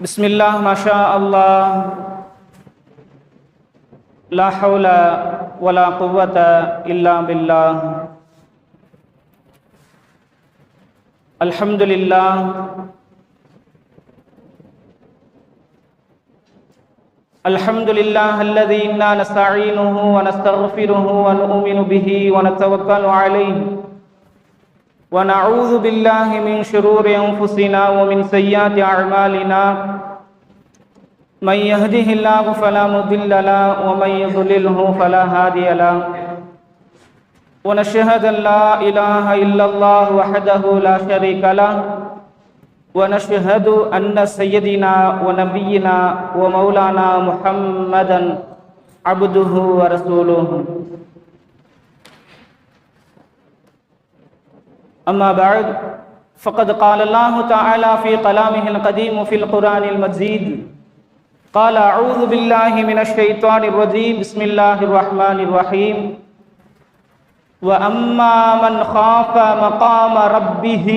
பிஸ்மில்லாஹ் மாஷா அல்லாஹ் லா ஹவுல வலா குவத இல்லா பில்லாஹ். அல்ஹம்துலில்லாஹ் அல்ஹம்துலில்லாஹ் அல்லதீ இன்னா நஸ்தஈனுஹு வ நஸ்தக்ஃபிருஹு வ நு'மினு பிஹி வ நதவக்கலு அலைஹி வ நஊது பில்லாஹி மின் ஷுரூரி அன்ஃபுஸினா வ மின் ஸய்யிஆத்தி அஅமாலினா மன் யஹ்திஹில்லாஹு ஃபலா முதில்ல லஹு வ மன் யுضللஹு ஃபலா ஹாதிய லஹு வ நஷ்ஹது அன் லா இலாஹா இல்லல்லாஹு வஹ்தஹு லா ஷரீக லஹு வ நஷ்ஹது அன்ன ஸய்யிதினா வ நபிய்யினா வ மௌலானா முஹம்மதன் அப்துஹு வ ரசூலுஹு. أما بعد فقد قال الله تعالى في كلامه القديم في القرآن المجيد قال أعوذ بالله من الشيطان الرجيم بسم الله الرحمن الرحيم وأما من خاف مقام ربه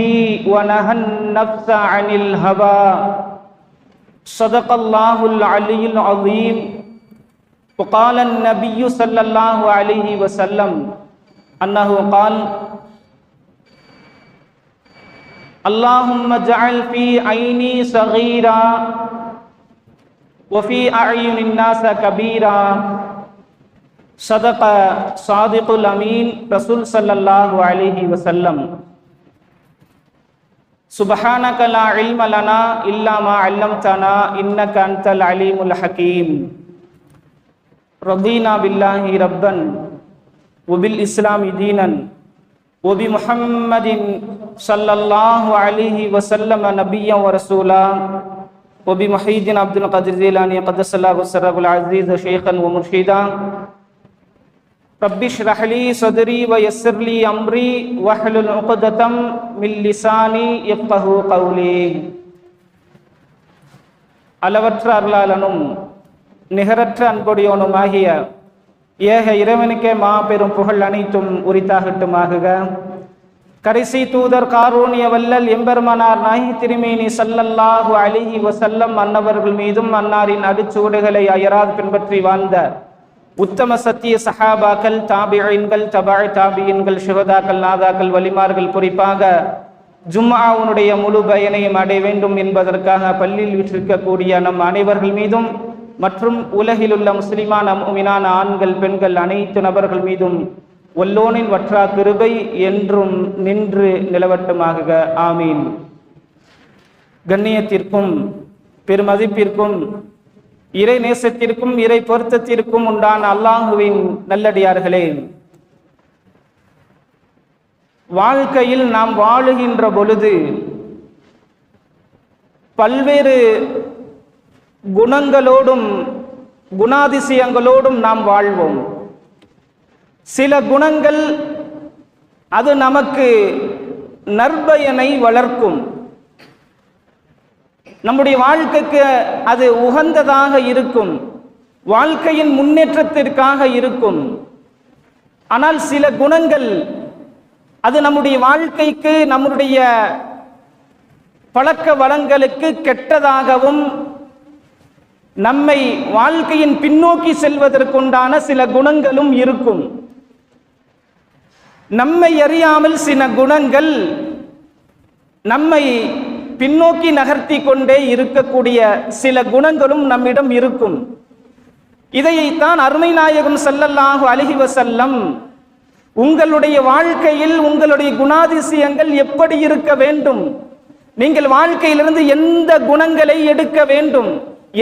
ونهى النفس عن الهوى صدق الله العلي العظيم. وقال النبي صلى الله عليه وسلم أنه قال اللهم اجعل في عيني صغيرا وفي أعين الناس كبيرا. صدق صادق الأمين رسول صلى الله عليه وسلم. سبحانك لا علم لنا إلا ما علمتنا إنك أنت العليم الحكيم. رضينا بالله ربا وبالإسلام دينا وبمحمد صلى الله عليه وسلم نبيا ورسولا وبمحيدنا عبد القادر الجيلاني قدس الله سره العزيز شيخا ومرشدا. رب اشرح لي صدري ويسر لي امري واحلل عقدة من لساني يفقهوا قولي. அளவற்ற அருளாளனும் நிகரற்ற அன்புடையோனுமாகிய ஏக இறைவனுக்கே மாபெரும் புகழ் அனைத்தும் உரித்தாகட்டுமாகுக. கடைசி தூதர் காரூணிய வல்லல் எம்பெருமனார் நாயகி திருமேனி ஸல்லல்லாஹு அலைஹி வஸல்லம் அன்னவர்கள் மீதும் அன்னாரின் அடிச்சுவடுகளை அயராது பின்பற்றி வாழ்ந்த உத்தம சத்திய சஹாபாக்கள், தாபிஈன்கள், தபஅ தாபிஈன்கள், ஷுஹதாக்கள், நாதாக்கள், வலிமார்கள், குறிப்பாக ஜும்ஆவுடைய முழு பயனையும் அடைய வேண்டும் என்பதற்காக பள்ளியில் விற்றிருக்கக்கூடிய நம் அனைவர்கள் மீதும் மற்றும் உலகில் உள்ள முஸ்லிமான முஃமினான ஆண்கள், பெண்கள் அனைத்து நபர்கள் மீதும் வல்லோனின் வற்றா கிருபை என்றும் நின்று நிலவட்டுமாக. ஆமீன். கண்ணியத்திற்கும் பெருமதிப்பிற்கும் இறை நேசத்திற்கும் இறை பொருத்தத்திற்கும் உண்டான அல்லாஹுவின் நல்லடியார்களே, வாழ்க்கையில் நாம் வாழுகின்ற பொழுது பல்வேறு குணங்களோடும் குணாதிசயங்களோடும் நாம் வாழ்வோம். சில குணங்கள் அது நமக்கு நற்பயனை வளர்க்கும், நம்முடைய வாழ்க்கைக்கு அது உகந்ததாக இருக்கும், வாழ்க்கையின் முன்னேற்றத்திற்காக இருக்கும். ஆனால் சில குணங்கள் அது நம்முடைய வாழ்க்கைக்கு, நம்முடைய பழக்க வளங்களுக்கு கெட்டதாகவும் நம்மை வாழ்க்கையின் பின்னோக்கி செல்வதற்குண்டான சில குணங்களும் இருக்கும். நம்மை அறியாமல் சில குணங்கள் நம்மை பின்னோக்கி நகர்த்தி கொண்டே இருக்கக்கூடிய சில குணங்களும் நம்மிடம் இருக்கும். இதைத்தான் அருமை நாயகம் ஸல்லல்லாஹு அலைஹி வஸல்லம் உங்களுடைய வாழ்க்கையில் உங்களுடைய குணாதிசயங்கள் எப்படி இருக்க வேண்டும், நீங்கள் வாழ்க்கையிலிருந்து எந்த குணங்களை எடுக்க வேண்டும்,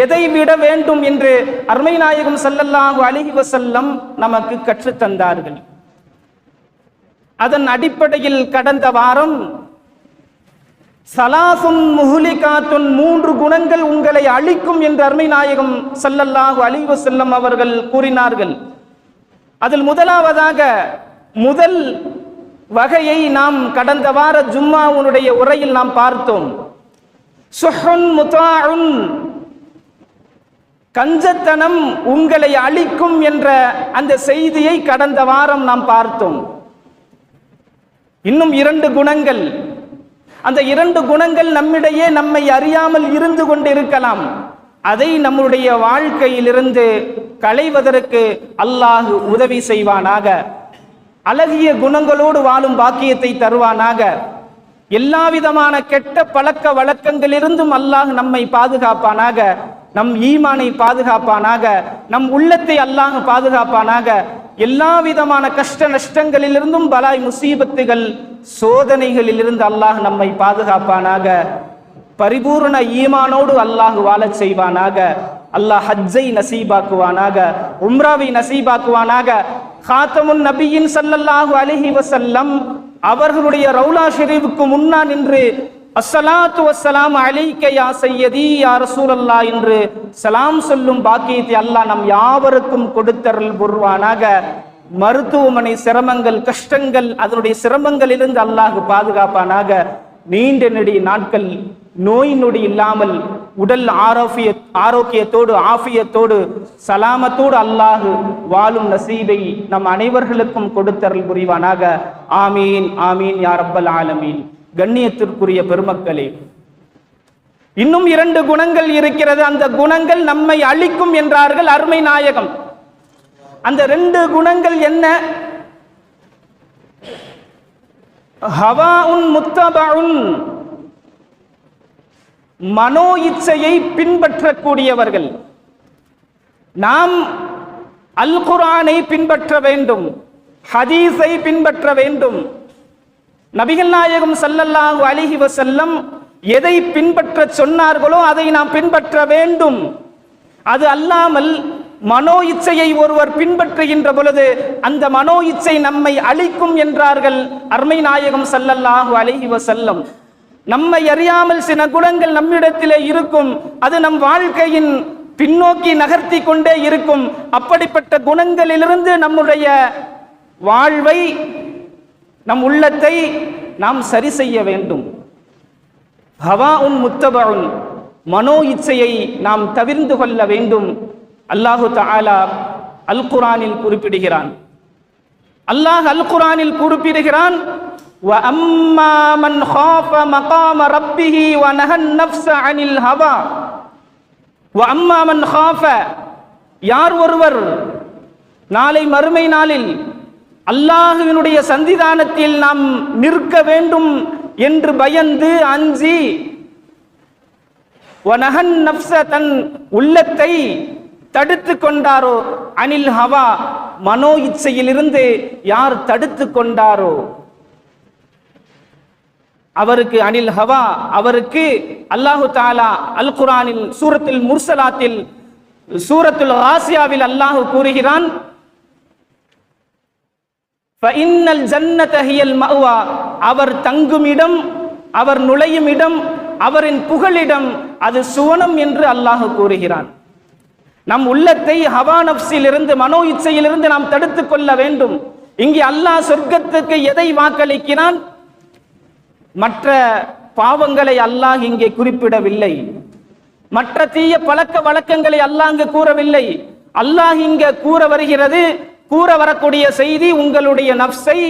எதை விட வேண்டும் என்று அருமை நாயகம் ஸல்லல்லாஹு அலைஹி வஸல்லம் நமக்கு கற்றுத் தந்தார்கள். அதன் அடிப்படையில் கடந்த வாரம் சலாசுன் முஹ்லிகாத்துன், 3 குணங்கள் உங்களை அழிக்கும் என்று அருமை நாயகம் ஸல்லல்லாஹு அலைஹி வஸல்லம் அவர்கள் கூறினார்கள். அதில் முதலாவதாக முதல் வகையை நாம் கடந்த வார ஜும்மாவுடைய உரையில் நாம் பார்த்தோம். சுஹுன் முதாஉன், கஞ்சத்தனம் உங்களை அழிக்கும் என்ற அந்த செய்தியை கடந்த வாரம் நாம் பார்த்தோம். இன்னும் 2 குணங்கள், அந்த 2 குணங்கள் நம்மிடையே நம்மை அறியாமல் இருந்து கொண்டிருக்கலாம். அதை நம்முடைய வாழ்க்கையிலிருந்து களைவதற்கு அல்லாஹ் உதவி செய்வானாக. அழகிய குணங்களோடு வாழும் பாக்கியத்தை தருவானாக. எல்லா விதமான கெட்ட பழக்க வழக்கங்களிலிருந்தும் அல்லாஹ் நம்மை பாதுகாப்பானாக. நம் ஈமானை பாதுகாப்பானாக. நம் உள்ளத்தை அல்லாஹ் பாதுகாப்பானாக. எல்லா விதமான கஷ்ட நஷ்டங்களிலிருந்தும் பலாய் முசீபத்துகள் சோதனைகளிலிருந்து அல்லாஹ் நம்மை பாதுகாப்பானாக. பரிபூர்ண ஈமானோடு அல்லாஹ் வாழச் செய்வானாக. அல்லாஹ் ஹஜ்ஜை நசீபாக்குவானாக, உம்ராவை நசீபாக்குவானாக. காத்தமுன் நபியின் ஸல்லல்லாஹு அலைஹி வஸல்லம் அவர்களுடைய ரவுலா ஷெரீஃபுக்கு முன்னா நின்று அஸ்ஸலாத்து வஸ்ஸலாம் அலைக்க யா சய்யதி யா ரசூலல்லாஹ் என்று சலாம் சொல்லும் பாக்கியத்தை அல்லாஹ் நம் யாவருக்கும் கொடுத்தருள் புரிவானாக. மருத்துவமனை சிரமங்கள், கஷ்டங்கள், அதனுடைய சிரமங்களிலிருந்து அல்லாஹ் பாதுகாப்பானாக. நீண்ட நெடிய நாட்கள் நோய் நொடி இல்லாமல் உடல் ஆரோக்கியத்தோடு ஆஃபியத்தோடு சலாமத்தோடு அல்லாஹ் வாழும் நசீபை நம் அனைவர்களுக்கும் கொடுத்தருள் புரிவானாக. ஆமீன் ஆமீன் யா ரப்பல் ஆலமீன். கண்ணியத்திற்குரிய பெருமக்களே, இன்னும் 2 குணங்கள் இருக்கிறது. அந்த குணங்கள் நம்மை அழிக்கும் என்றார்கள் அருமை நாயகம். அந்த 2 குணங்கள் என்ன? ஹவாஉன் முத்தபஉன், மனோ இச்சையை பின்பற்றக்கூடியவர்கள். நாம் அல் குர்ஆனை பின்பற்ற வேண்டும், ஹதீஸை பின்பற்ற வேண்டும். நபிகள் நாயகம் ஸல்லல்லாஹு அலைஹி வஸல்லம் எதை பின்பற்ற சொன்னார்களோ அதை நாம் பின்பற்ற வேண்டும். அது அல்லாமல் மனோ இச்சையை ஒருவர் பின்பற்றுகின்ற பொழுது அந்த மனோ இச்சை நம்மை அழிக்கும் என்றார்கள் அருமை நாயகம் ஸல்லல்லாஹு அலைஹி வஸல்லம். நம்மை அறியாமல் சில குணங்கள் நம்மிடத்திலே இருக்கும். அது நம் வாழ்க்கையின் பின்னோக்கி நகர்த்தி கொண்டே இருக்கும். அப்படிப்பட்ட குணங்களிலிருந்து நம்முடைய வாழ்வை, நம் உள்ளத்தை நாம் சரி செய்ய வேண்டும். ஹவாஉன் முத்தபஉன், மனோ இச்சையை நாம் தவிர்ந்து கொள்ள வேண்டும். அல்லாஹு தஆலா அல் குர்ஆனில் குறிப்பிடுகிறான். அல்லாஹ் அல் குர்ஆனில் குறிப்பிடுகிறான், வ அம்மா மன் காஃப மகாம ரப்பிஹி வ நஹன் நஃப்ஸ அனில் ஹவா. வ அம்மா மன் காஃப, யார் ஒருவர் நாளை மறுமை நாளில் அல்லாஹ்வினுடைய சன்னிதானத்தில் நாம் நிற்க வேண்டும் என்று பயந்து அஞ்சி, வ நஹன் நஃப்ஸ, தன் உள்ளத்தை தடுத்து கொண்டாரோ, அனில் ஹவா, மனோ இச்சையிலிருந்து யார் தடுத்து கொண்டாரோ அவருக்கு அனில் ஹவா, அவருக்கு அல்லாஹு தஆலா அல் குர்ஆனில் சூரத்துல் முர்சலாத்தில் சூரத்துல் ஆசியாவில் அல்லாஹ் கூறுகிறான், ஃபஇன்னல் ஜன்னத ஹியல் மஅவா, அவர் தங்கும் இடம், அவர் நுழையும் இடம், அவரின் புகலிடம் அது சுவனம் என்று அல்லாஹ் கூறுகிறான். நம் உள்ளத்தை ஹவா நஃப்ஸிலிருந்து, மனோ இச்சையிலிருந்து நாம் தடுத்து கொள்ள வேண்டும். இங்கே அல்லாஹ் சொர்க்கத்துக்கு எதை வாக்களிக்கிறான்? மற்ற பாவங்களை அல்லாஹ் இங்கே குறிப்பிடவில்லை. மற்ற தீய பழக்க வழக்கங்களை அல்லாஹ் இங்கு கூறவில்லை. அல்லாஹ் இங்க கூற வருகிறது, கூற வரக்கூடிய செய்தி, உங்களுடைய நஃப்ஸை,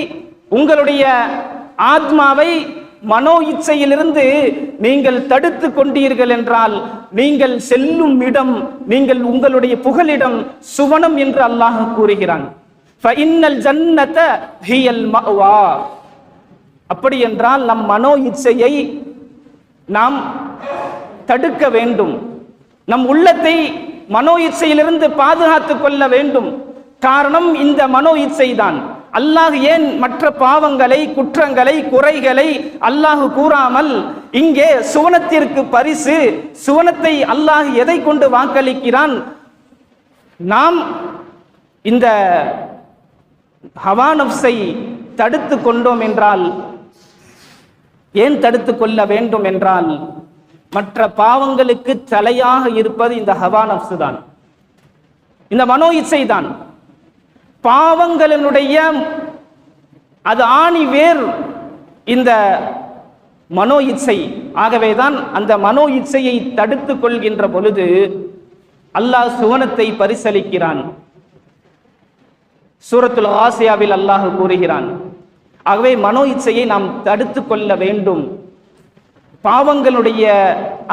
உங்களுடைய ஆத்மாவை மனோ இச்சையிலிருந்து நீங்கள் தடுத்து கொண்டீர்கள் என்றால் நீங்கள் செல்லும் இடம், நீங்கள் உங்களுடைய புகலிடம் சுவனம் என்று அல்லாஹ் கூறுகிறான். ஃபஇன்னல் ஜன்னத ஹியல் மஅவா. அப்படி என்றால் நம் மனோ இச்சையை நாம் தடுக்க வேண்டும். நம் உள்ளத்தை மனோ இச்சையிலிருந்து பாதுகாத்துக் கொள்ள வேண்டும். காரணம் இந்த மனோ இச்சை தான். அல்லாஹ் ஏன் மற்ற பாவங்களை, குற்றங்களை, குறைகளை அல்லாஹ் கூறாமல் இங்கே சுவனத்திற்கு பரிசு, சுவனத்தை அல்லாஹ் எதை கொண்டு வாக்களிக்கிறான்? நாம் இந்த ஹவா நஃப்ஸை தடுத்து கொண்டோம் என்றால், ஏன் தடுத்து கொள்ள வேண்டும் என்றால், மற்ற பாவங்களுக்கு தலையாக இருப்பது இந்த ஹவா நஃப்ஸ் தான், இந்த மனோ இச்சை தான். பாவங்களினுடைய அது ஆணி வேர் இந்த மனோ இச்சை. ஆகவேதான் அந்த மனோ இச்சையை தடுத்து கொள்கின்ற பொழுது அல்லாஹ் சுவனத்தை பரிசளிக்கிறான். சூரத்துல் ஆசியாவில் அல்லாஹ் கூறுகிறான். ஆகவே மனோ இச்சையை நாம் தடுத்து கொள்ள வேண்டும். பாவங்களுடைய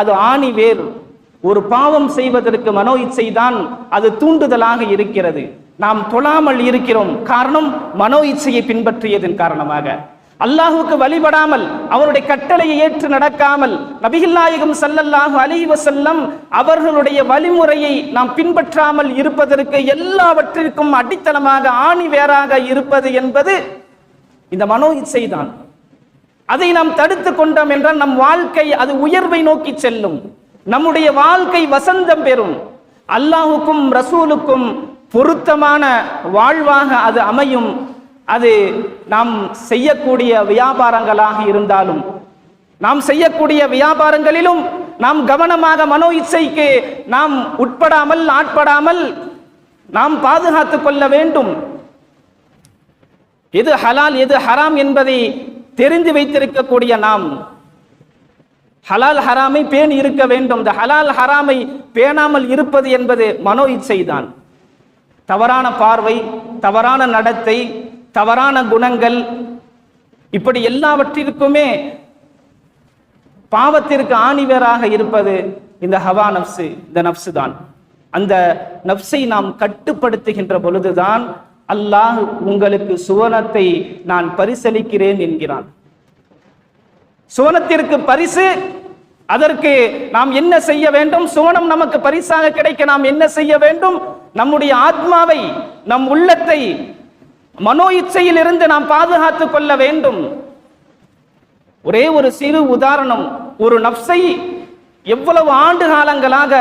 அது ஆணி வேர். ஒரு பாவம் செய்வதற்கு மனோ இச்சை தான் அது தூண்டுதலாக இருக்கிறது. நாம் தொழாமல் இருக்கிறோம், காரணம் மனோ இச்சையை பின்பற்றியதன் காரணமாக. அல்லாஹுக்கு வழிபடாமல், அவருடைய கட்டளையை ஏற்று நடக்காமல், நபிகள் நாயகம் ஸல்லல்லாஹு அலைஹி வஸல்லம் அவர்களுடைய வழிமுறையை நாம் பின்பற்றாமல் இருப்பதற்கு எல்லாவற்றிற்கும் அடித்தளமாக ஆணி வேராக இருப்பது என்பது இந்த மனோ இச்சை தான். அதை நாம் தடுத்து கொண்டோம் என்றால் நம் வாழ்க்கை அது உயர்வை நோக்கி செல்லும், நம்முடைய வாழ்க்கை வசந்தம் பெறும், அல்லாஹுக்கும் ரசூலுக்கும் பொருத்தமான வாழ்வாக அது அமையும். அது நாம் செய்யக்கூடிய வியாபாரங்களாக இருந்தாலும், நாம் செய்யக்கூடிய வியாபாரங்களிலும் நாம் கவனமாக மனோ இச்சைக்கு நாம் உட்படாமல் ஆட்படாமல் நாம் பாதுகாத்துக் கொள்ள வேண்டும். எது ஹலால் எது ஹராம் என்பதை தெரிந்து வைத்திருக்கக்கூடிய நாம் ஹலால் ஹராமை பேணி இருக்க வேண்டும். இந்த ஹலால் ஹராமை பேணாமல் இருப்பது என்பது மனோ இச்சை தான். தவறான பார்வை, தவறான நடத்தை, தவறான குணங்கள், இப்படி எல்லாவற்றிற்குமே பாவத்திற்கு ஆணிவேராக இருப்பது இந்த ஹவா நப்சு, இந்த நப்சு தான். அந்த நப்சை நாம் கட்டுப்படுத்துகின்ற பொழுதுதான் அல்லாஹ் உங்களுக்கு சுவனத்தை நான் பரிசளிக்கிறேன் என்கிறான். சுவனத்திற்கு பரிசு, அதற்கு நாம் என்ன செய்ய வேண்டும்? சுவனம் நமக்கு பரிசாக கிடைக்க நாம் என்ன செய்ய வேண்டும்? நம்முடைய ஆத்மாவை, நம் உள்ளத்தை மனோ இச்சையில் இருந்து நாம் பாதுகாத்துக் கொள்ள வேண்டும். ஒரே ஒரு சிறு உதாரணம், ஒரு நப்சை எவ்வளவு ஆண்டு காலங்களாக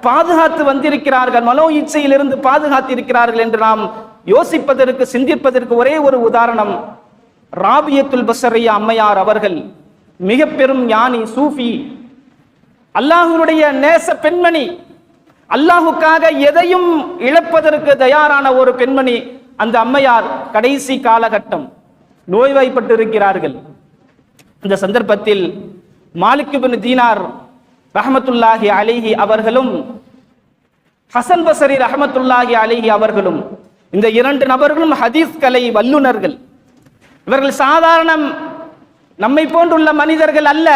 பாதுகாத்து வந்திருக்கிறார்கள், மனோ இச்சையில் இருந்து பாதுகாத்திருக்கிறார்கள் என்று நாம் யோசிப்பதற்கு, சிந்திப்பதற்கு ஒரே ஒரு உதாரணம். ராபியத்துல் பஸரியா அம்மையார் அவர்கள் மிக பெரும் ஞானி, சூஃபி, அல்லாஹ்வுடைய நேச பெண்மணி, அல்லாஹுக்காக எதையும் இழப்பதற்கு தயாரான ஒரு பெண்மணி. அந்த அம்மையார் கடைசி காலகட்டம் நோய்வாய்ப்பட்டு இருக்கிறார்கள். இந்த சந்தர்ப்பத்தில் மாலிக் இப்னு தீனார் ரஹ்மத்துல்லாஹி அலைஹி அவர்களும் ஹசன் பஸரி ரஹ்மத்துல்லாஹி அலைஹி அவர்களும், இந்த இரண்டு நபர்களும் ஹதீஸ் கலை வல்லுநர்கள். இவர்கள் சாதாரண நம்மை போன்றுள்ள மனிதர்கள் அல்ல.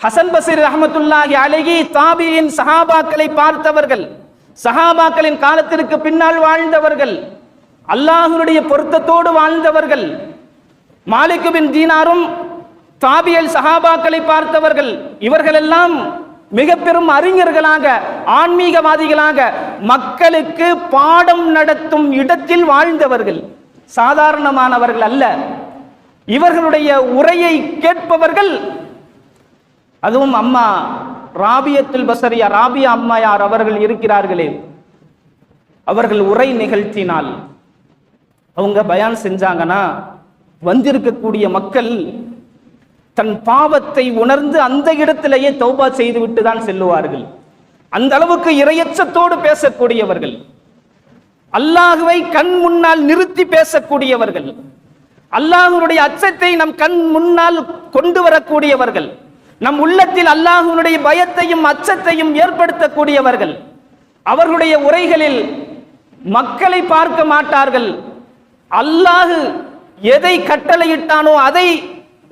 ஹசன் பஸரி ரஹ்மத்துல்லாஹி அலைஹி தாபியின் சஹாபாக்களை பார்த்தவர்கள், சஹாபாக்களின் காலத்திற்கு பின்னால் வாழ்ந்தவர்கள், அல்லாஹ்வுடைய பொருத்தத்தோடு வாழ்ந்தவர்கள். மாலிக் பின் தீனாரும் தாபியல் சஹாபாக்களை பார்த்தவர்கள். இவர்களெல்லாம் மிக பெரும் அறிஞர்களாக, ஆன்மீகவாதிகளாக, மக்களுக்கு பாடம் நடத்தும் இடத்தில் வாழ்ந்தவர்கள், சாதாரணமானவர்கள் அல்ல. இவர்களுடைய உரையை கேட்பவர்கள், அதுவும் அம்மா ராபியத்துல் பஸரியா, ராபியா அம்மையார் அவர்கள் இருக்கிறார்களே, அவர்கள் உரை நிகழ்த்தினால், அவங்க பயான் செஞ்சாங்கன்னா வந்திருக்கக்கூடிய மக்கள் தன் பாவத்தை உணர்ந்து அந்த இடத்திலேயே தௌபா செய்து விட்டு தான் செல்லுவார்கள். அந்த அளவுக்கு இரையச்சத்தோடு பேசக்கூடியவர்கள், அல்லாஹுவை கண் முன்னால் நிறுத்தி பேசக்கூடியவர்கள், அல்லாஹ்வுடைய அச்சத்தை நம் கண் முன்னால் கொண்டு வரக்கூடியவர்கள், நம் உள்ளத்தில் அல்லாஹ்வுடைய பயத்தையும் அச்சத்தையும் ஏற்படுத்தக்கூடியவர்கள். அவர்களுடைய உரைகளில் மக்களை பார்க்க மாட்டார்கள், அல்லாஹ் எதை கட்டளையிட்டானோ அதை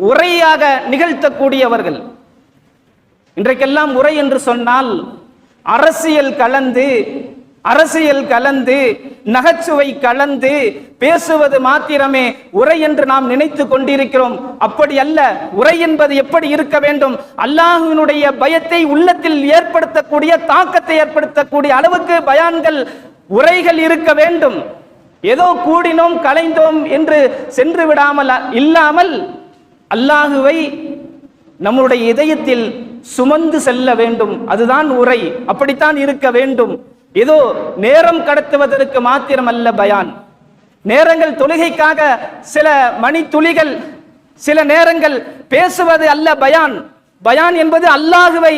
உரையாக நிகழ்த்தக்கூடியவர்கள். இன்றைக்கெல்லாம் உரை என்று சொன்னால் அரசியல் கலந்து நகைச்சுவை கலந்து பேசுவது மாத்திரமே உரை என்று நாம் நினைத்து கொண்டிருக்கிறோம். அப்படி அல்ல. உரை என்பது எப்படி இருக்க வேண்டும்? அல்லாஹ்வினுடைய பயத்தை உள்ளத்தில் ஏற்படுத்தக்கூடிய, தாக்கத்தை ஏற்படுத்தக்கூடிய அளவுக்கு பயான்கள், உரைகள் இருக்க வேண்டும். ஏதோ கூடினோம் கலைந்தோம் என்று சென்று விடாமல் இல்லாமல் அல்லாஹுவை நம்முடைய இதயத்தில் சுமந்து செல்ல வேண்டும். அதுதான் உரை, அப்படித்தான் இருக்க வேண்டும். ஏதோ நேரம் கடத்துவதற்கு மாத்திரமல்ல பயான். நேரங்கள் தொழுகைக்காக சில மணித்துளிகள், சில நேரங்கள் பேசுவது அல்ல பயான். பயான் என்பது அல்லாஹுவை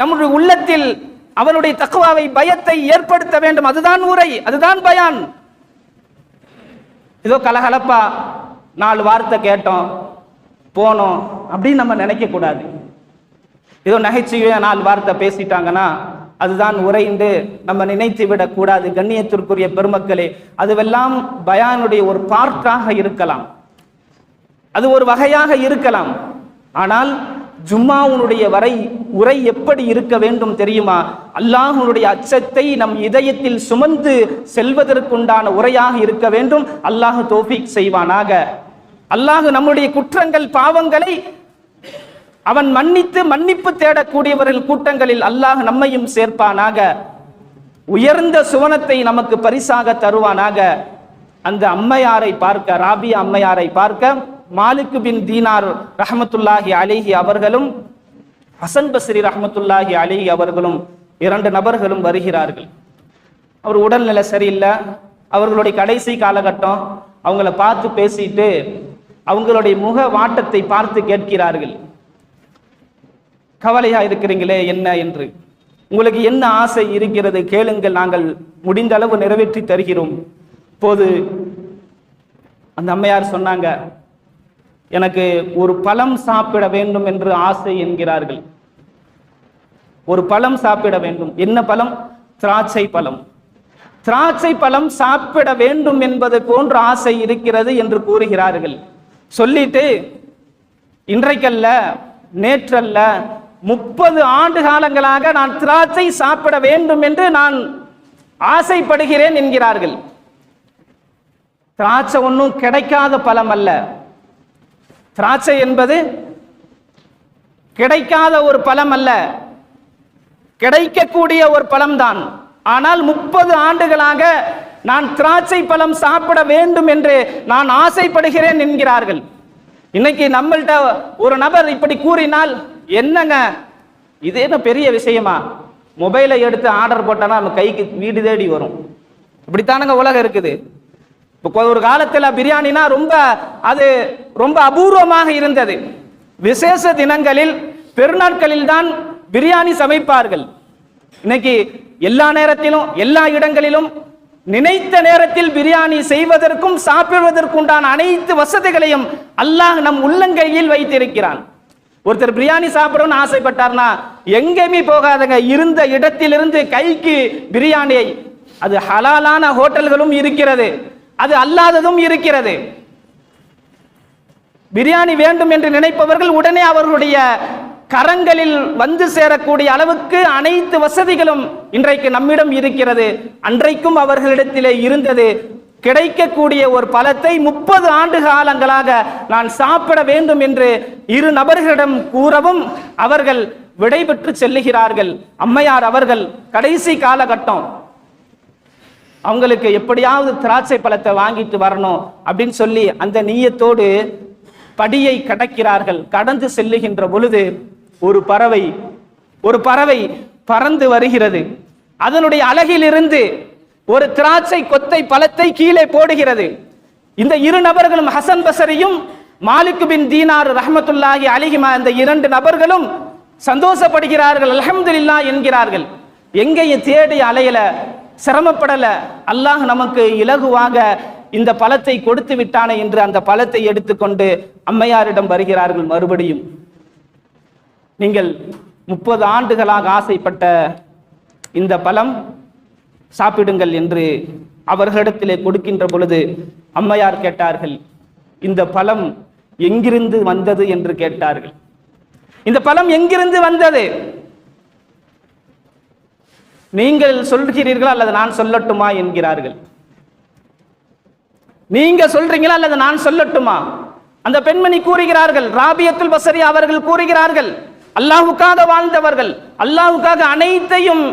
நம்முடைய உள்ளத்தில், அவனுடைய தக்வாவை, பயத்தை ஏற்படுத்த வேண்டும். அதுதான் உரை, அதுதான் பயான். ஏதோ கலகலப்பா 4 வார்த்தை கேட்டோம் போனோம் அப்படின்னு நம்ம நினைக்க கூடாது. ஏதோ நகைச்சுவையா 4 வார்த்தை பேசிட்டாங்கன்னா அதுதான் உரைந்து நம்ம நினைத்து விடக்கூடாது. கண்ணியத்திற்குரிய பெருமக்களே, அதுவெல்லாம் பயானுடைய ஒரு பார்ட்டாக இருக்கலாம், அது ஒரு வகையாக இருக்கலாம். ஆனால் ஜும்மாவுடைய உரை எப்படி இருக்க வேண்டும் தெரியுமா? அல்லாஹ்வுடைய அச்சத்தை நம் இதயத்தில் சுமந்து செல்வதற்குண்டான உரையாக இருக்க வேண்டும். அல்லாஹ் தௌஃபீக் செய்வானாக. அல்லாஹ் நம்முடைய குற்றங்கள் பாவங்களை அவன் மன்னிப்பு தேடக்கூடியவர்கள் கூட்டங்களில் அல்லாஹ் நம்மையும் சேர்ப்பானாக. உயர்ந்த சுவனத்தை நமக்கு பரிசாக தருவானாக. அந்த அம்மையாரை பார்க்க, ராபியா அம்மையாரை பார்க்க மாலிக் பின் தீனார் ரஹ்மத்துல்லாஹி அலைஹி அவர்களும் ஹசன் பஸ்ரி ரஹ்மத்துல்லாஹி அலைஹி அவர்களும் 2 நபர்களும் வருகிறார்கள். அவர் உடல்நிலை சரியில்லை, அவர்களுடைய கடைசி காலகட்டம். அவங்கள பார்த்து பேசிட்டு அவங்களுடைய முக வாட்டத்தை பார்த்து கேட்கிறார்கள், கவலையா இருக்கிறீங்களே என்ன என்று, உங்களுக்கு என்ன ஆசை இருக்கிறது கேளுங்கள், நாங்கள் முடிந்த அளவு நிறைவேற்றி தருகிறோம். போது அந்த அம்மையார் சொன்னாங்க, எனக்கு ஒரு பழம் சாப்பிட வேண்டும் என்று ஆசை என்கிறார்கள். ஒரு பழம் சாப்பிட வேண்டும். என்ன பழம்? திராட்சை பழம். திராட்சை பழம் சாப்பிட வேண்டும் என்பது போன்ற ஆசை இருக்கிறது என்று கூறுகிறார்கள். சொல்லிட்டு இன்றைக்கல்ல நேற்றல்ல 30 ஆண்டு காலங்களாக நான் திராட்சை சாப்பிட வேண்டும் என்று நான் ஆசைப்படுகிறேன் என்கிறார்கள். திராட்சை ஒன்றும் கிடைக்காத பழம் அல்ல. திராட்சை என்பது கிடைக்காத ஒரு பழம் அல்ல, கிடைக்கக்கூடிய ஒரு பழம்தான். ஆனால் 30 ஆண்டுகளாக நான் திராட்சை பழம் சாப்பிட வேண்டும் என்று நான் ஆசைப்படுகிறேன் என்கிறார்கள். இன்னைக்கு நம்மள்ட்ட ஒரு நபர் இப்படி கூறினால், என்னங்க இது என்ன பெரிய விஷயமா, மொபைலை எடுத்து ஆர்டர் போட்டானா நம்ம கைக்கு வீடு தேடி வரும். இப்படித்தானுங்க உலகம் இருக்குது. இப்போ ஒரு காலத்தில் பிரியாணினா ரொம்ப அபூர்வமாக இருந்தது. விசேஷ தினங்களில் பெருநாட்களில் தான் பிரியாணி சமைப்பார்கள். இன்னைக்கு எல்லா நேரத்திலும் எல்லா இடங்களிலும் நினைத்த நேரத்தில் பிரியாணி செய்வதற்கும் சாப்பிடுவதற்குண்டான அனைத்து வசதிகளையும் அல்லாஹ் நம் உள்ளங்கையில் வைத்திருக்கிறான். ஒருத்தர் பிரியாணி சாப்பிடணும்னு ஆசைப்பட்டார்னா எங்கேயுமே போகாதங்க, இருந்த இடத்திலிருந்து கைக்கு பிரியாணியை, அது ஹலாலான ஹோட்டல்களும் இருக்கிறது, அது அல்லாததும் இருக்கிறது. பிரியாணி வேண்டும் என்று நினைப்பவர்கள் உடனே அவர்களுடைய கரங்களில் வந்து சேரக்கூடிய அளவுக்கு அனைத்து வசதிகளும் இன்றைக்கு நம்மிடம் இருக்கிறது. அன்றைக்கும் அவர்களிடத்திலே இருந்தது. கிடைக்கக்கூடிய ஒரு பழத்தை 30 ஆண்டு காலங்களாக நான் சாப்பிட வேண்டும் என்று 2 நபர்களிடம் கூறவும் அவர்கள் விடைபெற்று செல்லுகிறார்கள். அம்மையார் அவர்கள் கடைசி காலகட்டம், அவங்களுக்கு எப்படியாவது திராட்சை பழத்தை வாங்கிட்டு வரணும் அப்படின்னு சொல்லி அந்த நீயத்தோடு படியை கடக்கிறார்கள். கடந்து செல்லுகின்ற பொழுது ஒரு பறவை பறந்து வருகிறது. அதனுடைய அலகிலிருந்து ஒரு திராட்சை கொத்தை பழத்தை கீழே போடுகிறது. இந்த 2 நபர்களும், ஹசன் பஸ்ரியும் மாலிக் பின் தீனார் ரஹ்மத்துல்லாஹி அலைஹிமா, இந்த 2 நபர்களும் சந்தோஷப்படுகிறார்கள், அல்ஹம்துலில்லாஹ் என்கிறார்கள். எங்கேயும் தேடி அலையல, சிரமப்படல, அல்லாஹ் நமக்கு இலகுவாக இந்த பழத்தை கொடுத்து விட்டானே என்று அந்த பழத்தை எடுத்துக்கொண்டு அம்மையாரிடம் வருகிறார்கள். மறுபடியும் நீங்கள் 30 ஆண்டுகளாக ஆசைப்பட்ட இந்த பழம் சாப்பிடுங்கள் என்று அவர்களிடத்திலே கொடுக்கின்ற பொழுது அம்மையார் கேட்டார்கள், இந்த பழம் எங்கிருந்து வந்தது என்று கேட்டார்கள். இந்த பழம் எங்கிருந்து வந்தது, நீங்கள் சொல்கிறீர்களா அல்லது நான் சொல்லட்டுமா என்கிறார்கள். நீங்க சொல்றீங்களா அல்லது நான் சொல்லட்டுமா? அந்த பெண்மணி கூறுகிறார்கள், ராபியத்துல் பஸ்ரி அவர்கள் கூறுகிறார்கள், அல்லாஹ்வுக்காக வாழ்ந்தவர்கள், அல்லாஹ்வுக்காக அனைத்தையும்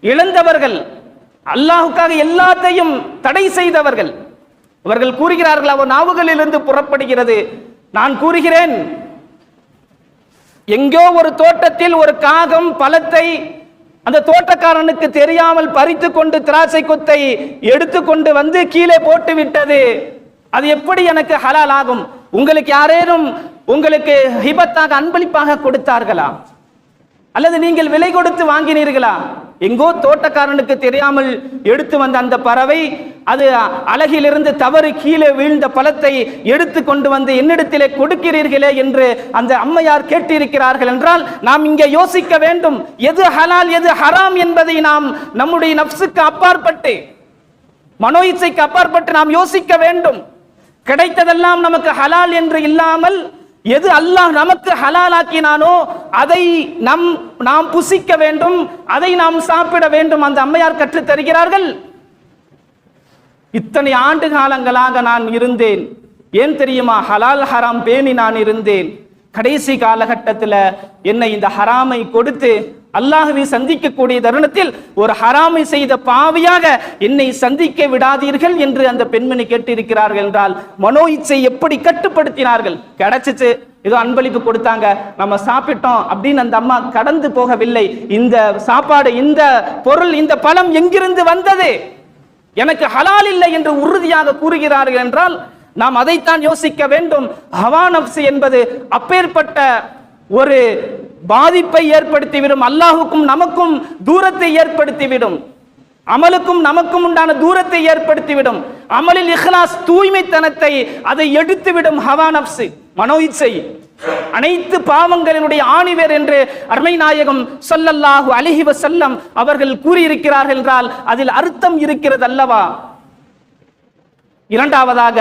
இழந்தவர்கள், அல்லாஹ்வுக்காக எல்லாத்தையும் தடை செய்தவர்கள். அவர்கள் கூறுகிறார்கள், அவர் நாவுகளிலிருந்து புறப்படுகிறது, நான் கூறுகிறேன், எங்கோ ஒரு தோட்டத்தில் ஒரு காகம் பழத்தை அந்த தோட்டக்காரனுக்கு தெரியாமல் பறித்து கொண்டு திராட்சை கொத்தை எடுத்துக்கொண்டு வந்து கீழே போட்டு விட்டது. அது எப்படி எனக்கு ஹலால் ஆகும்? உங்களுக்கு யாரேனும் உங்களுக்கு ஹிபத்தாக அன்பளிப்பாக கொடுத்தார்களா அல்லது நீங்கள் விலை கொடுத்து வாங்கினீர்களா? எங்கோ தோட்டக்காரனுக்கு தெரியாமல் எடுத்து வந்த அந்த பறவை அது அலகிலிருந்து தவறு கீழே வீழ்ந்த பழத்தை எடுத்து கொண்டு வந்து என்னிடத்திலே கொடுக்கிறீர்களே என்று அந்த அம்மையார் கேட்டிருக்கிறார்கள் என்றால் நாம் இங்கே யோசிக்க வேண்டும். எது ஹலால் எது ஹராம் என்பதை நாம் நம்முடைய நஃப்ஸுக்கு அப்பாற்பட்டு, மனோ இச்சைக்கு அப்பாற்பட்டு நாம் யோசிக்க வேண்டும். கிடைத்ததெல்லாம் நமக்கு ஹலால் என்று இல்லாமல் எது அல்லாஹ் நமக்கு ஹலாலாக்கினானோ அதை நாம் புசிக்க வேண்டும், அதை நாம் சாப்பிட வேண்டும். அந்த அம்மையார் கற்றுத் தருகிறார்கள். இத்தனை ஆண்டு காலங்களாக நான் இருந்தேன், ஏன் தெரியுமா, ஹலால் ஹராம் பேணி நான் இருந்தேன். கடைசி காலகட்டத்தில் என்னை இந்த ஹராமை கொடுத்து அல்லாஹ்வை சந்திக்கக்கூடிய தருணத்தில் ஒரு ஹராமை செய்த பாவியாக என்னை சந்திக்க விடாதீர்கள் என்று அந்த பெண்மணி கேட்டிருக்கிறார்கள் என்றால் மனோ இச்சை எப்படி கட்டுப்படுத்தினார்கள். கிடைச்சிச்சு, ஏதோ அன்பளிப்பு கொடுத்தாங்க, நம்ம சாப்பிட்டோம் அப்படின்னு அந்த அம்மா கடந்து போகவில்லை. இந்த சாப்பாடு, இந்த பொருள், இந்த பழம் எங்கிருந்து வந்தது, எனக்கு ஹலால் இல்லை என்று உறுதியாக கூறுகிறார்கள் என்றால் நாம் அதைத்தான் யோசிக்க வேண்டும். ஹவா நஃப்ஸ் என்பது அப்பேற்பட்ட ஒரு பாதிப்பை ஏற்படுத்திவிடும். அல்லாஹுக்கும் நமக்கும் தூரத்தை ஏற்படுத்திவிடும். அமலுக்கும் நமக்கும் உண்டான தூரத்தை ஏற்படுத்திவிடும். அமலில் இஹ்லாஸ், தூய்மைத்தனத்தை அதை எடுத்துவிடும். ஹவா நஃப்ஸ், மனோ இச்சை அனைத்து பாவங்களினுடைய ஆணிவேர் என்று அருமை நாயகம் ஸல்லல்லாஹு அலைஹி வஸல்லம் அவர்கள் கூறியிருக்கிறார்கள் என்றால் அதில் அர்த்தம் இருக்கிறது அல்லவா? இரண்டாவதாக,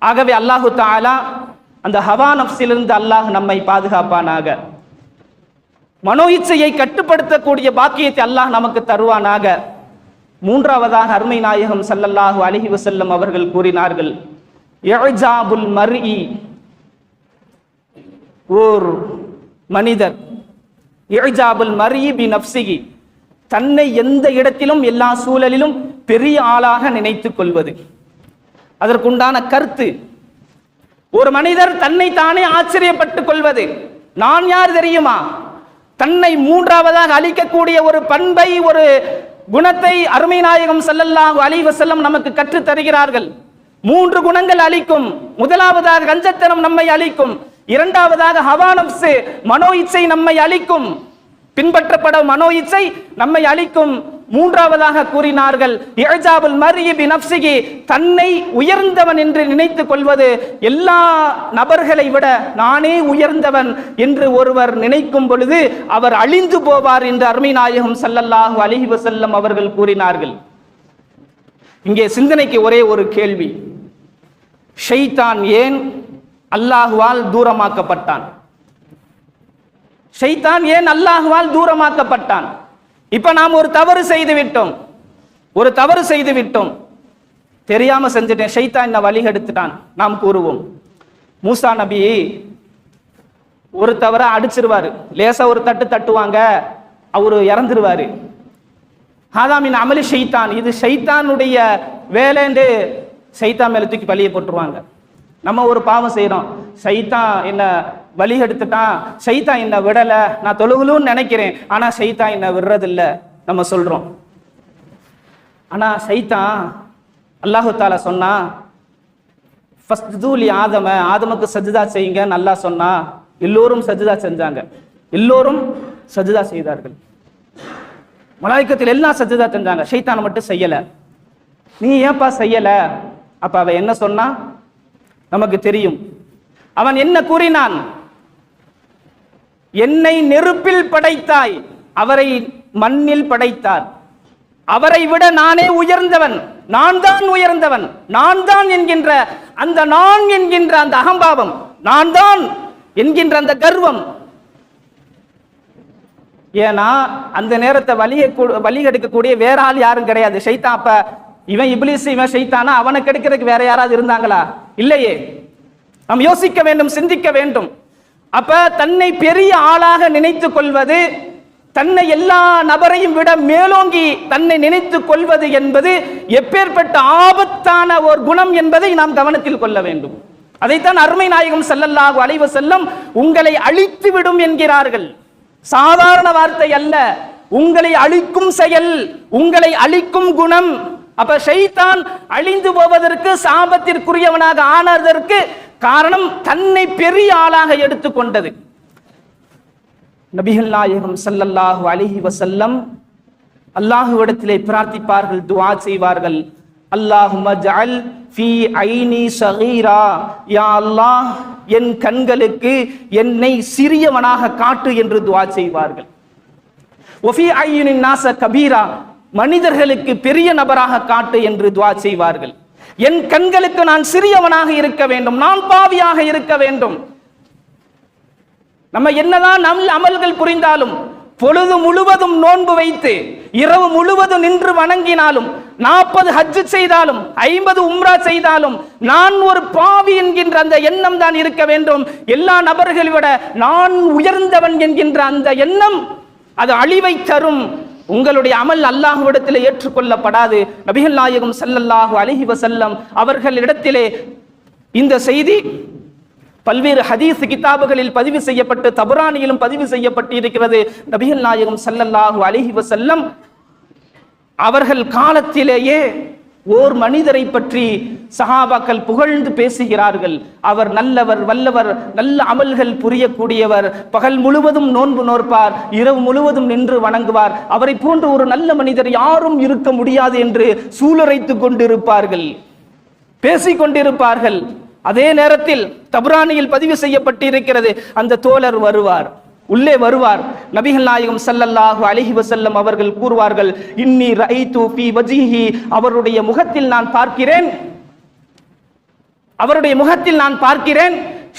ஆகவே அல்லாஹு தஆலா அந்த ஹவா நஃப்ஸிலிருந்து அல்லாஹ் நம்மை பாதுகாப்பானாக. மனோ இச்சையை கட்டுப்படுத்தக்கூடிய பாக்கியத்தை அல்லாஹ் நமக்கு தருவானாக. மூன்றாவதாக அருமை நாயகம் ஸல்லல்லாஹு அலைஹி வஸல்லம் அவர்கள் கூறினார்கள், இஅஜாபுல் மர்இ, ஓர் மனிதர் இஅஜாபுல் மர்இ பி நஃப்ஸிஹி, தன்னை எந்த இடத்திலும் எல்லா சூழலிலும் பெரிய ஆளாக நினைத்துக் கொள்வது. அதற்குண்டான கருத்து, ஒரு மனிதர் தன்னை தானே ஆச்சரியப்பட்டுக் கொள்வது. நான் யார் தெரியுமா? தன்னை மூன்றாவதாக அழிக்கக்கூடிய ஒரு பண்பை, ஒரு குணத்தை அருமை நாயகம் ஸல்லல்லாஹு அலைஹி வஸல்லம் நமக்கு கற்றுத் தருகிறார்கள். 3 குணங்கள் அழிக்கும். முதலாவதாக கஞ்சத்தனம் நம்மை அழிக்கும். இரண்டாவதாக ஹவா நஃப்ஸ், மனோ இச்சை நம்மை அழிக்கும். பின்பற்றப்படும் மனோ இச்சை நம்மை அழிக்கும். மூன்றாவதாக கூறினார்கள், இஅஜாபுல் மர்இ பி நஃப்ஸிஹி, தன்னை உயர்ந்தவன் என்று நினைத்துக் கொள்வது. எல்லா நபர்களை விட நானே உயர்ந்தவன் என்று ஒருவர் நினைக்கும் பொழுது அவர் அழிந்து போவார் என்று அருமை நாயகம் ஸல்லல்லாஹு அலைஹி வஸல்லம் அவர்கள் கூறினார்கள். இங்கே சிந்தனைக்கு ஒரே ஒரு கேள்வி, ஷைத்தான் ஏன் அல்லாஹ்வால் தூரமாக்கப்பட்டான்? ஷைத்தான் ஏன் அல்லாஹ்வால் தூரமாக்கப்பட்டான்? இப்ப நாம் ஒரு தவறு செய்து விட்டோம், தெரியாம செஞ்சுட்டேன், ஷைத்தான் என்ன வழி எடுத்துட்டான் நாம் கூறுவோம். மூசா நபி ஒரு தவற அடிச்சிருவாரு, லேசா ஒரு தட்டு தட்டுவாங்க, அவரு இறந்துருவாரு. ஹாதாமின் அமலி ஷைத்தான், இது ஷைத்தானுடைய வேலைன்னு ஷைத்தான் மேல தூக்கி பழியை போட்டுருவாங்க. நம்ம ஒரு பாவம் செய்யறோம், ஷைத்தான் என்ன வழி எடுத்துட்டான், ஷைத்தான் என்ன விடல, நான் தொழுகலும்னு நினைக்கிறேன், ஆனா ஷைத்தான் என்ன விடுறதில்ல நம்ம சொல்றோம். ஆனா ஷைத்தான், அல்லாஹு தஆலா சொன்னா ஃபஸ்ஜுது லி ஆதம, ஆதமுக்கு சஜ்தா செய்யுங்க அல்லாஹ் சொன்னா, எல்லோரும் சஜ்தா செஞ்சாங்க, எல்லோரும் சஜ்தா செய்தார்கள். மலாயிக்கத்தில் எல்லாம் சஜ்தா செஞ்சாங்க, ஷைத்தான் மட்டும் செய்யல. நீ ஏன்பா செய்யல? அப்ப அவ என்ன சொன்னா நமக்கு தெரியும். அவன் என்ன கூறினான்? என்னை நெருப்பில் படைத்தாய், அவரை மண்ணில் படைத்தார், அவரை விட நானே உயர்ந்தவன், நான் தான் உயர்ந்தவன், நான் தான் என்கின்ற அந்த நான் என்கின்ற அந்த அகம்பாவம், நான் தான் என்கின்ற அந்த கர்வம். ஏன்னா அந்த நேரத்தை வழி எடுக்கக்கூடிய வேற ஆள் யாரும் கிடையாது, ஷைத்தான். அப்ப இவன் இப்லீஸ், இவன் ஷைத்தானா, அவனை கெடுக்கிறதுக்கு வேற யாராவது இருந்தாங்களா? இல்லையே. நாம் யோசிக்க வேண்டும், சிந்திக்க வேண்டும். அப்ப தன்னை பெரிய ஆளாக நினைத்துக் கொள்வது, தன்னை எல்லா நபரையும் விட மேலோங்கி தன்னை நினைத்துக் கொள்வது என்பது எப்பேற்பட்ட ஆபத்தான ஒரு குணம் என்பதை நாம் கவனத்தில் கொள்ள வேண்டும். அதைத்தான் அருமை நாயகம் ஸல்லல்லாஹு அலைஹி வஸல்லம் உங்களை அழித்து விடும் என்கிறார்கள். சாதாரண வார்த்தை அல்ல, உங்களை அழிக்கும் செயல், உங்களை அழிக்கும் குணம். அப்ப ஷைத்தான் அழிந்து போவதற்கு, சாபத்திற்குரியவனாக ஆனதற்கு காரணம் தன்னை பெரிய ஆளாக எடுத்துக்கொண்டது. நபிகள் நாயகம் ஸல்லல்லாஹு அலைஹி வஸல்லம் அல்லாஹ்விடத்திலே பிரார்த்திப்பார்கள், துஆ செய்வார்கள். அல்லாஹும்ம ஜஅல் ஃபீ ஐனி ஸகீரா, யா அல்லாஹ் என் கண்களுக்கு என்னை சிறியவனாக காட்டு என்று துஆ செய்வார்கள். வஃபீ ஐனின் நாஸ கபீரா, மனிதர்களுக்கு பெரிய நபராக காட்டு என்று துஆ செய்வார்கள். என் கண்களுக்கு நான் சிறியவனாக இருக்க வேண்டும், நான் பாவியாக இருக்க வேண்டும். நம்ம என்னதான் அமல்கள் புரிந்தாலும், பொழுது முழுவதும் நோன்பு வைத்து இரவு முழுவதும் நின்று வணங்கினாலும், 40 ஹஜ் செய்தாலும், 50 உம்ரா செய்தாலும், நான் ஒரு பாவி என்கின்ற அந்த எண்ணம் தான் இருக்க வேண்டும். எல்லா நபர்களை விட நான் உயர்ந்தவன் என்கின்ற அந்த எண்ணம் அது அழிவை தரும். உங்களுடைய அமல் அல்லாஹ்விடத்திலே ஏற்றுக்கொள்ளப்படாது. நபிகள் நாயகம் ஸல்லல்லாஹு அலைஹி வஸல்லம் அவர்களிடத்திலே இந்த செய்தி பல்வேறு ஹதீஸ் கிதாபுகளில் பதிவு செய்யப்பட்டு தபரானியிலும் பதிவு செய்யப்பட்டு இருக்கிறது. நபிகள் நாயகம் ஸல்லல்லாஹு அலைஹி வஸல்லம் அவர்கள் காலத்திலேயே ஓர் மனிதரை பற்றி சஹாபாக்கள் புகழ்ந்து பேசுகிறார்கள். அவர் நல்லவர், வல்லவர், நல்ல அமல்கள் புரியக்கூடியவர், பகல் முழுவதும் நோன்பு நோற்பார், இரவு முழுவதும் நின்று வணங்குவார், அவரை போன்று ஒரு நல்ல மனிதர் யாரும் இருக்க முடியாது என்று சூளுரைத்துக் கொண்டிருப்பார்கள், பேசிக்கொண்டிருப்பார்கள். அதே நேரத்தில் தபரானியில் பதிவு செய்யப்பட்டிருக்கிறது, அந்த தோழர் வருவார், உள்ளே வருவார். நபிகள் நாயகம் ஸல்லல்லாஹு அலைஹி வஸல்லம் அவர்கள் கூறுவார்கள், இன்னி ரஐது ஃபீ வஜ்ஹி, அவருடைய முகத்தில் நான் பார்க்கிறேன், அவருடைய முகத்தில் நான் பார்க்கிறேன்,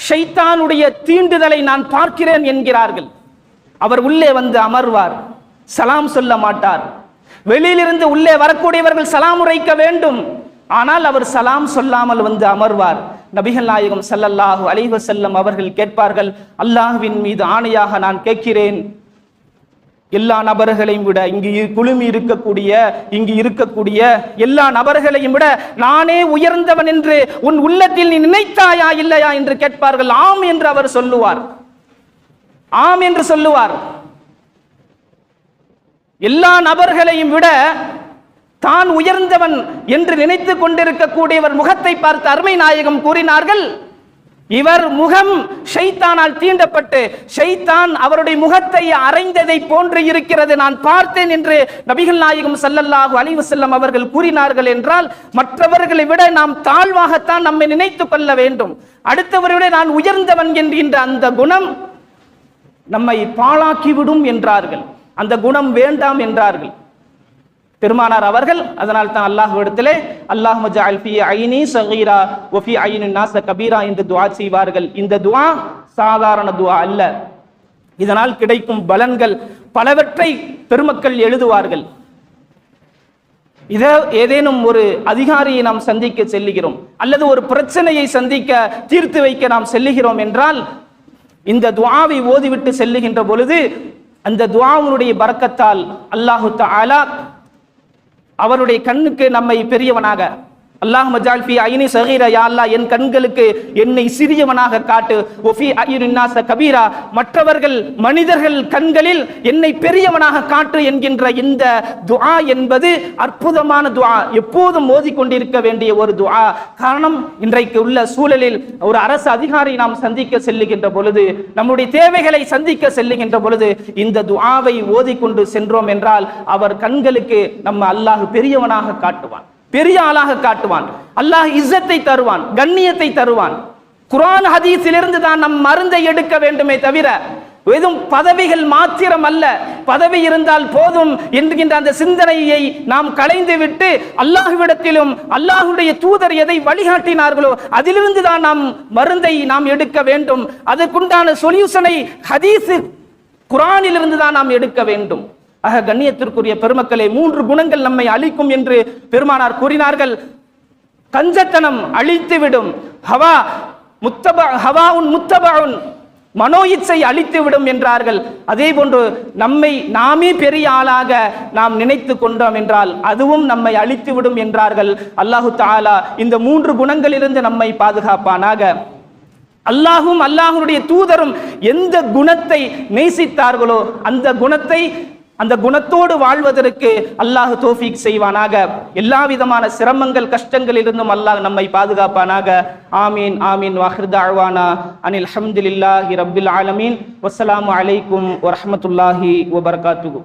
ஷைத்தானுடைய தீண்டுதலை நான் பார்க்கிறேன் என்கிறார்கள். அவர் உள்ளே வந்து அமர்வார், சலாம் சொல்ல மாட்டார். வெளியிலிருந்து உள்ளே வரக்கூடியவர்கள் சலாம் உரைக்க வேண்டும், ஆனால் அவர் சலாம் சொல்லாமல் வந்து அமர்வார். நபிகள் நாயகம் ஸல்லல்லாஹு அலைஹி வஸல்லம் அவர்கள் கேட்பார்கள், அல்லாஹ்வின் மீது ஆணையாக நான் கேட்கிறேன், எல்லா நபர்களையும் விட இங்கு குழுமி இருக்கக்கூடிய எல்லா நபர்களையும் விட நானே உயர்ந்தவன் என்று உன் உள்ளத்தில் நீ நினைத்தாயா இல்லையா என்று கேட்பார்கள். ஆம் என்று அவர் சொல்லுவார், ஆம் என்று சொல்லுவார். எல்லா நபர்களையும் விட தான் உயர்ந்தவன் என்று நினைத்துக் கொண்டிருக்கக்கூடியவர் முகத்தை பார்த்து அருமை நாயகம் கூறினார்கள், இவர் முகம் ஷைத்தானால் தீண்டப்பட்டு ஷைத்தான் அவருடைய முகத்தை அறைந்ததை போன்று இருக்கிறது, நான் பார்த்தேன் என்று நபிகள் நாயகம் ஸல்லல்லாஹு அலைஹி வஸல்லம் அவர்கள் கூறினார்கள். என்றால் மற்றவர்களை விட நாம் தாழ்வாகத்தான் நம்மை நினைத்துக் கொள்ள வேண்டும். அடுத்தவரை விட நான் உயர்ந்தவன் என்கின்ற அந்த குணம் நம்மை பாழாக்கிவிடும் என்றார்கள். அந்த குணம் வேண்டாம் என்றார்கள் பெருமானார் அவர்கள். அதனால் தான் அல்லாஹ்விடத்திலே அல்லாஹும்ம ஜஅல் ஃபீ ஐனி ஸகீரா வ ஃபீ ஐனின் நாஸ கபீரா என்று துஆ செய்வார்கள். இந்த துஆ சாதாரண துஆ அல்ல. இதனால் கிடைக்கும் பலன்கள் பலவற்றை பெருமக்கள் எழுதுவார்கள். ஏதேனும் ஒரு அதிகாரியை நாம் சந்திக்க செல்லுகிறோம், அல்லது ஒரு பிரச்சனையை சந்திக்க தீர்த்து வைக்க நாம் செல்லுகிறோம் என்றால் இந்த துஆவை ஓதிவிட்டு செல்லுகின்ற பொழுது அந்த துஆவுடைய பரக்கத்தால் அல்லாஹு தஆலா அவருடைய கண்ணுக்கு நம்மை பெரியவனாக, அல்லாஹும்ம ஜஅல் ஃபீ ஐனி ஸகீரா, யா அல்லாஹ் என் கண்களுக்கு என்னை சிறியவனாக காட்டு, வ ஃபீ ஐனின் நாஸ கபீரா, மற்றவர்கள் மனிதர்கள் கண்களில் என்னை பெரியவனாக காட்டு என்கின்ற இந்த துஆ என்பது அற்புதமான துஆ, எப்போதும் ஓதிக்கொண்டிருக்க வேண்டிய ஒரு துஆ. காரணம், இன்றைக்கு உள்ள சூழலில் ஒரு அரசு அதிகாரி நாம் சந்திக்க செல்லுகின்ற பொழுது, நம்முடைய தேவைகளை சந்திக்க செல்லுகின்ற பொழுது இந்த துஆவை ஓதிக்கொண்டு சென்றோம் என்றால் அவர் கண்களுக்கு நம்ம அல்லாஹ் பெரியவனாக காட்டுவான், பெரிய ஆளாக காட்டுவான். அல்லாஹ் இஸ்ஸத்தை தருவான், கண்ணியத்தை தருவான். குர்ஆன் ஹதீஸிலிருந்து தான் நம் மருந்தை எடுக்க வேண்டுமே தவிர வெறும் பதவிகள் மாத்திரம் அல்ல. பதவி இருந்தால் போதும் என்கின்ற அந்த சிந்தனையை நாம் களைந்து விட்டு அல்லாஹ்விடத்திலும் அல்லாஹ்வுடைய தூதர் எதை வழிகாட்டினார்களோ அதிலிருந்து தான் நாம் மருந்தை நாம் எடுக்க வேண்டும். அதற்குண்டான சொல்யூஷனை ஹதீஸ் குர்ஆனிலிருந்து தான் நாம் எடுக்க வேண்டும். ஆக கண்ணியத்திற்குரிய பெருமக்களே, 3 குணங்கள் நம்மை அழிக்கும் என்று பெருமானார் கூறினார்கள். கஞ்சத்தனம் அழித்துவிடும், ஹவாவுன் முத்தபவுன், மனோ இச்சை அழித்துவிடும் என்றார்கள். அதே போன்று நம்மை நாமே பெரிய ஆளாக நாம் நினைத்து கொண்டோம் என்றால் அதுவும் நம்மை அழித்துவிடும் என்றார்கள். அல்லாஹு தஆலா இந்த 3 குணங்களிலிருந்து நம்மை பாதுகாப்பானாக. அல்லாஹும் அல்லாஹ்வுடைய தூதரும் எந்த குணத்தை நேசித்தார்களோ அந்த குணத்தோடு வாழ்வதற்கு அல்லாஹ் தௌஃபீக் செய்வானாக. எல்லா விதமான சிரமங்கள் கஷ்டங்களிலிருந்தும் அல்லாஹ் நம்மை பாதுகாப்பானாக. ஆமீன் ஆமீன். வாஹிர் தஅவானா அனில் ஹம்துலில்லாஹி ரப்பில் ஆலமீன். வஸ்ஸலாமு அலைக்கும் வரஹ்மத்துல்லாஹி வபரகாத்துஹு.